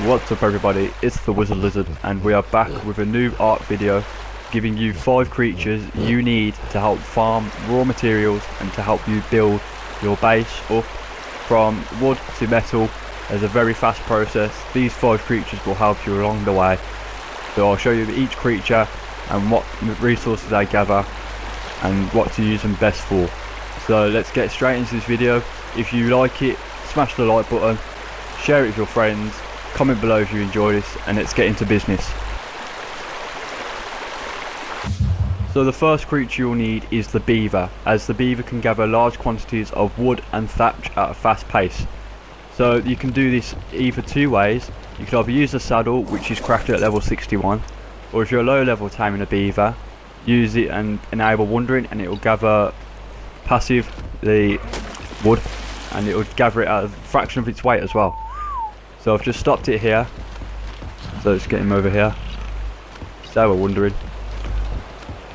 What's up everybody, it's the Wizard Lizard and we are back with a new Ark video giving you 5 creatures you need to help farm raw materials and to help you build your base up from wood to metal as a very fast process. These 5 creatures will help you along the way. So I'll show you each creature and what resources they gather and what to use them best for. So let's get straight into this video. If you like it, smash the like button, share it with your friends, comment below if you enjoy this, and let's get into business. So the first creature you'll need is the Beaver, as the Beaver can gather large quantities of wood and thatch at a fast pace. So you can do this either 2 ways. You can either use the saddle, which is crafted at level 61, or if you're low level taming a Beaver, use it and enable wandering, and it will gather passive the wood, and it will gather it at a fraction of its weight as well. So I've just stopped it here, so let's get him over here. So we're wondering.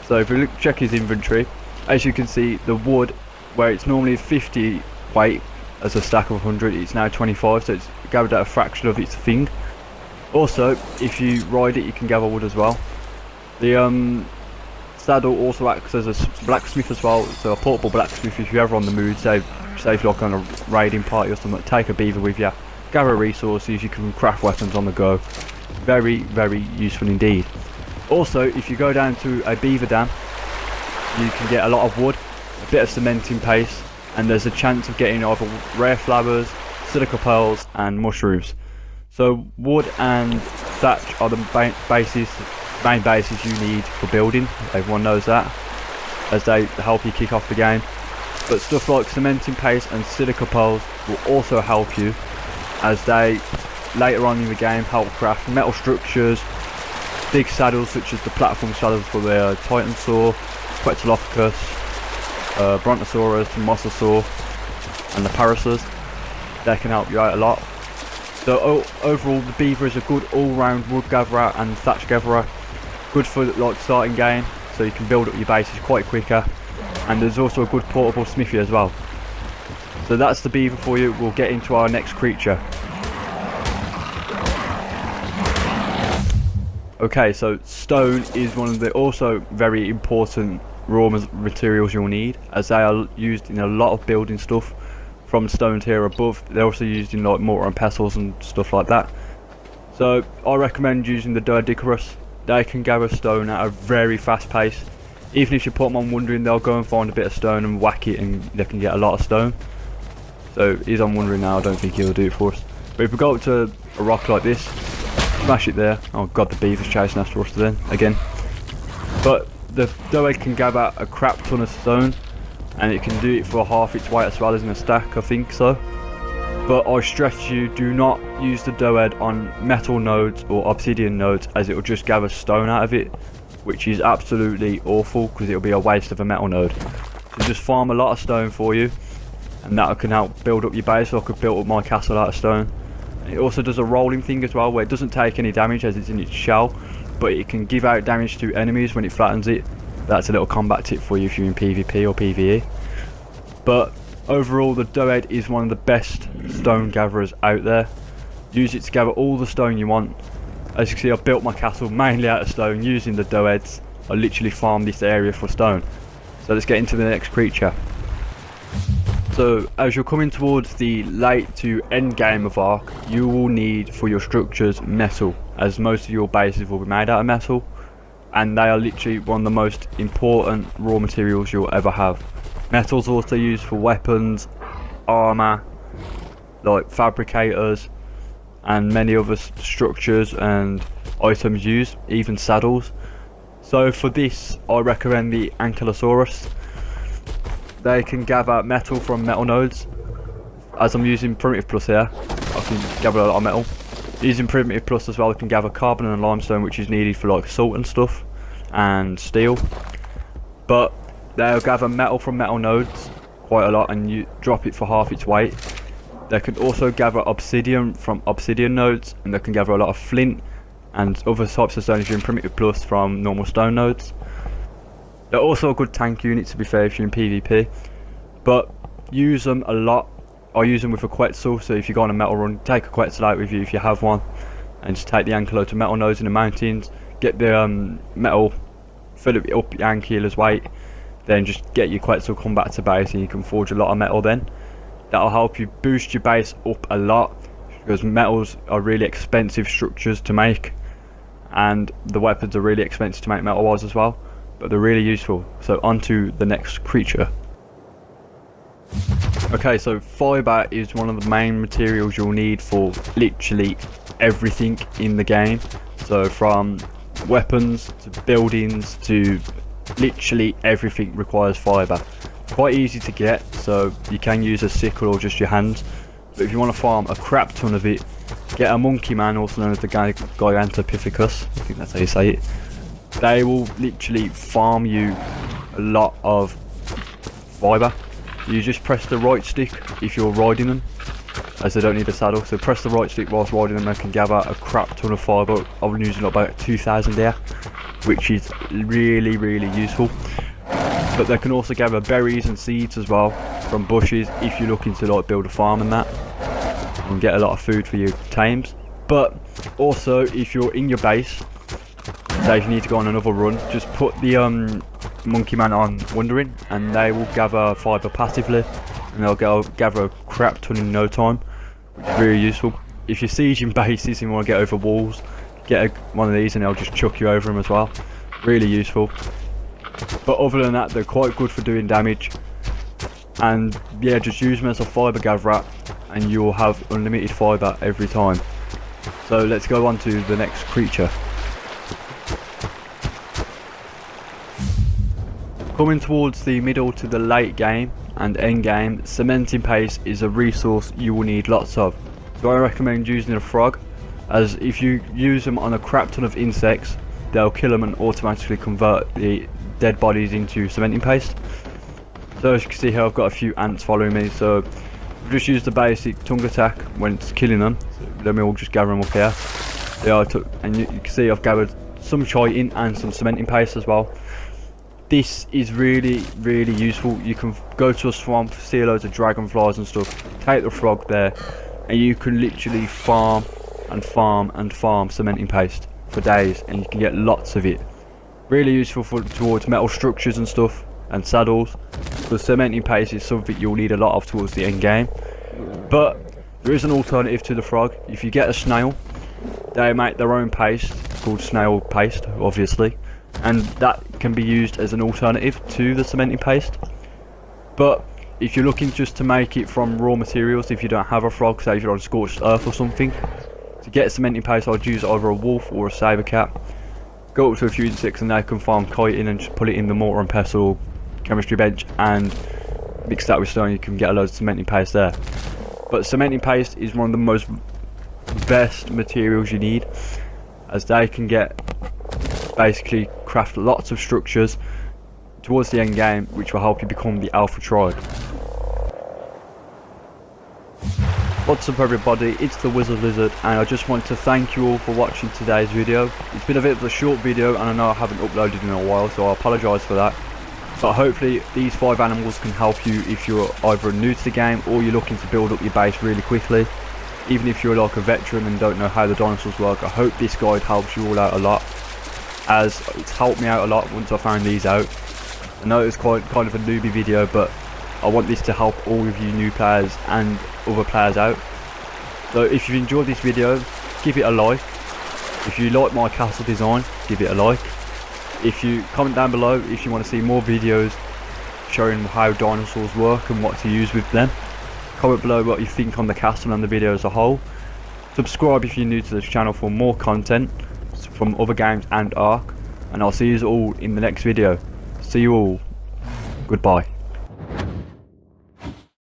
So if we look, check his inventory, as you can see, the wood, where it's normally 50 weight as a stack of 100, it's now 25, so it's gathered at a fraction of its thing. Also, if you ride it, you can gather wood as well. The saddle also acts as a blacksmith as well, so a portable blacksmith if you're ever on the mood, say if you're like on a raiding party or something, take a Beaver with you. Gather resources, you can craft weapons on the go. Very, very useful indeed. Also, if you go down to a Beaver dam, you can get a lot of wood, a bit of cementing paste, and there's a chance of getting either rare flowers, silica pearls, and mushrooms. So wood and thatch are the main bases you need for building. Everyone knows that, as they help you kick off the game. But stuff like cementing paste and silica pearls will also help you, as they later on in the game help craft metal structures, big saddles such as the platform saddles for the Titanosaur, Quetzalcoatlus, Brontosaurus, Mosasaur, and the Parasaurs. They can help you out a lot. So overall, the Beaver is a good all-round wood gatherer and thatch gatherer. Good for like starting game, so you can build up your bases quite quicker. And there's also a good portable smithy as well. So that's the Beaver for you. We'll get into our next creature. Okay, so stone is one of the also very important raw materials you'll need, as they are used in a lot of building stuff from stone tier above. They're also used in like mortar and pestles and stuff like that. So I recommend using the Dinos. They can gather stone at a very fast pace. Even if you put them on wandering, they'll go and find a bit of stone and whack it, and they can get a lot of stone. So he's on wandering now. I don't think he'll do it for us. But if we go up to a rock like this, smash it there. Oh god, the Beaver's chasing after us then again. But the Doeg can gather a crap ton of stone, and it can do it for half its weight as well as in a stack, I think so. But I stress you, do not use the Doeg on metal nodes or obsidian nodes, as it will just gather stone out of it, which is absolutely awful because it'll be a waste of a metal node. So just farm a lot of stone for you, and that can help build up your base. So I could build up my castle out of stone. It also does a rolling thing as well, where it doesn't take any damage as it's in its shell, but it can give out damage to enemies when it flattens it. That's a little combat tip for you if you're in PvP or PvE. But overall, the Doeg is one of the best stone gatherers out there. Use it to gather all the stone you want. As you can see, I've built my castle mainly out of stone using the Doeds. I literally farmed this area for stone. So let's get into the next creature. So as you're coming towards the late to end game of Ark, you will need for your structures metal, as most of your bases will be made out of metal, and they are literally one of the most important raw materials you'll ever have. Metal's also used for weapons, armor, like fabricators, and many other structures and items used, even saddles. So for this, I recommend the Ankylosaurus. They can gather metal from metal nodes. As I'm using Primitive Plus here, I can gather a lot of metal. Using Primitive Plus as well, I can gather carbon and limestone, which is needed for like salt and stuff, and steel. But they'll gather metal from metal nodes quite a lot, and you drop it for half its weight. They can also gather obsidian from obsidian nodes, and they can gather a lot of flint and other types of stone if you're in Primitive Plus from normal stone nodes. They're also a good tank unit, to be fair, if you're in PvP, but use them a lot. I use them with a Quetzal, so if you go on a metal run, take a Quetzal out with you if you have one, and just take the Ankylosaurus metal nose in the mountains, get the metal, fill it up your Ankylosaurus weight, then just get your Quetzal, come back to base, and you can forge a lot of metal then. That'll help you boost your base up a lot, because metals are really expensive structures to make, and the weapons are really expensive to make metal wise as well, but they're really useful. So on to the next creature. Okay, so fibre is one of the main materials you'll need for literally everything in the game. So from weapons to buildings to literally everything requires fibre. Quite easy to get, so you can use a sickle or just your hands. But if you want to farm a crap ton of it, get a Monkeyman, also known as the Gigantopithecus, I think that's how you say it. They will literally farm you a lot of fibre. You just press the right stick if you're riding them, as they don't need a saddle. So press the right stick whilst riding them, they can gather a crap ton of fibre. I've been using about 2,000 there, which is really, really useful. But they can also gather berries and seeds as well from bushes if you're looking to like build a farm and that, and get a lot of food for your tames. But also if you're in your base, say if you need to go on another run, just put the Monkeyman on wandering, and they will gather fibre passively, and they'll gather a crap ton in no time, which is very useful. If you're sieging bases and you want to get over walls, get one of these and they'll just chuck you over them as well. Really useful. But other than that, they're quite good for doing damage, and yeah, just use them as a fibre gatherer and you'll have unlimited fibre every time. So let's go on to the next creature. Coming towards the middle to the late game and end game, cementing paste is a resource you will need lots of. So I recommend using a frog, as if you use them on a crap ton of insects, they'll kill them and automatically convert the dead bodies into cementing paste. So as you can see here, I've got a few ants following me, so just use the basic tongue attack when it's killing them. So then we'll just gather them up here. And you can see I've gathered some chitin and some cementing paste as well. This is really, really useful. You can go to a swamp, see loads of dragonflies and stuff, take the frog there, and you can literally farm and farm and farm cementing paste for days, and you can get lots of it. Really useful towards metal structures and stuff, and saddles, because cementing paste is something you'll need a lot of towards the end game. But there is an alternative to the frog. If you get a snail, they make their own paste called snail paste, obviously, and that can be used as an alternative to the cementing paste. But if you're looking just to make it from raw materials, if you don't have a frog, say if you're on scorched earth or something, to get cementing paste I'd use either a wolf or a saber cat. Go up to a few insects and they can farm chitin and just put it in the mortar and pestle chemistry bench and mix that with stone. You can get a load of cementing paste there. But cementing paste is one of the most best materials you need, as they can get basically craft lots of structures towards the end game, which will help you become the alpha tribe. What's up everybody, it's the Wizard Lizard, and I just want to thank you all for watching today's video. It's been a bit of a short video and I know I haven't uploaded in a while, so I apologise for that. But hopefully these 5 animals can help you if you're either new to the game or you're looking to build up your base really quickly. Even if you're like a veteran and don't know how the dinosaurs work, I hope this guide helps you all out a lot, as it's helped me out a lot once I found these out. I know it's kind of a newbie video, but I want this to help all of you new players and other players out. So if you've enjoyed this video, give it a like. If you like my castle design, give it a like. If you comment down below if you want to see more videos showing how dinosaurs work and what to use with them. Comment below what you think on the castle and the video as a whole. Subscribe if you're new to this channel for more content from other games and Ark, and I'll see you all in the next video. See you all. Goodbye.